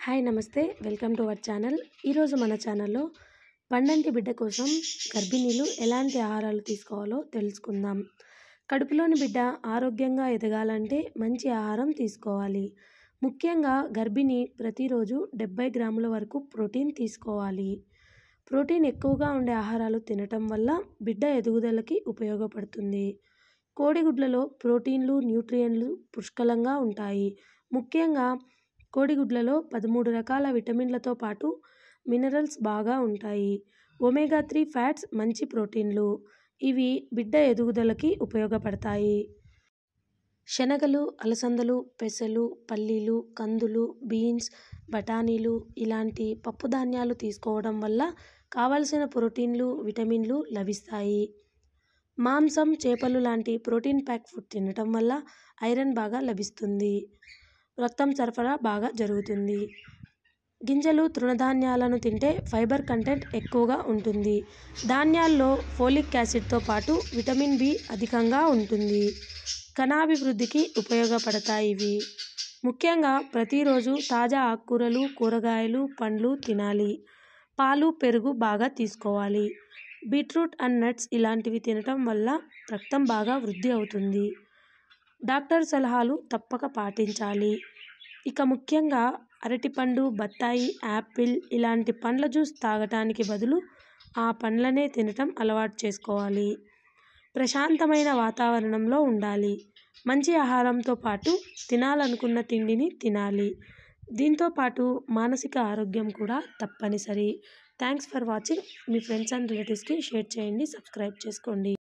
Hi నమస్తే welcome to our channel. ఈరోజు మన ఛానల్లో పండంటి బిడ్డ కోసం గర్భిణీలు ఎలాంటి ఆహారాలు తీసుకోవాలో తెలుసుకుందాం. కడుపులోని బిడ్డ ఆరోగ్యంగా ఎదగాలంటే మంచి ఆహారం తీసుకోవాలి. ముఖ్యంగా గర్భిణి ప్రతిరోజు 70 గ్రాముల వరకు ప్రోటీన్ తీసుకోవాలి. ప్రోటీన్ ఎక్కువగా ఉండే ఆహారాలు తినటం వల్ల బిడ్డ ఎదుగుదలకి ఉపయోగపడుతుంది. కోడిగుడ్లలో ప్రోటీన్లు, న్యూట్రియంట్లు పుష్కలంగా ఉంటాయి. ముఖ్యంగా కోడిగుడ్లలో 13 రకాల విటమిన్లతో పాటు మినరల్స్ బాగా ఉంటాయి. ఒమేగా 3 ఫ్యాట్స్ మంచి ప్రోటీన్లు. ఇవి బిడ్డ ఎదుగుదలకి ఉపయోగపడతాయి. శనగలు, అలసందలు, పెసలు, పల్లీలు, కందులు, బీన్స్, బఠానీలు ఇలాంటి పప్పుధాన్యాలు తీసుకోవడం వల్ల కావలసిన ప్రోటీన్లు, విటమిన్లు లభిస్తాయి. మాంసం, చేపలు లాంటి ప్రోటీన్ ప్యాక్ ఫుడ్ తినటం వల్ల ఐరన్ బాగా లభిస్తుంది. రక్తం సరఫరా బాగా జరుగుతుంది. గింజలు, తృణధాన్యాలను తింటే ఫైబర్ కంటెంట్ ఎక్కువగా ఉంటుంది. ధాన్యాల్లో ఫోలిక్ యాసిడ్తో పాటు విటమిన్ బి అధికంగా ఉంటుంది. కణాభివృద్ధికి ఉపయోగపడతాయి ఇవి. ముఖ్యంగా ప్రతిరోజు తాజా ఆకుకూరలు, కూరగాయలు, పండ్లు తినాలి. పాలు, పెరుగు బాగా తీసుకోవాలి. బీట్రూట్ అండ్ నట్స్ ఇలాంటివి తినటం వల్ల రక్తం బాగా వృద్ధి అవుతుంది. డాక్టర్ సలహాలు తప్పక పాటించాలి. ఇక ముఖ్యంగా అరటిపండు, బత్తాయి, యాపిల్ ఇలాంటి పండ్ల జ్యూస్ తాగటానికి బదులు ఆ పండ్లనే తినటం అలవాటు చేసుకోవాలి. ప్రశాంతమైన వాతావరణంలో ఉండాలి. మంచి ఆహారంతో పాటు తినాలనుకున్న తిండిని తినాలి. దీంతో పాటు మానసిక ఆరోగ్యం కూడా తప్పనిసరి. Thanks for watching. Me friends and రిలేటివ్స్కి షేర్ చేయండి, సబ్స్క్రైబ్ చేసుకోండి.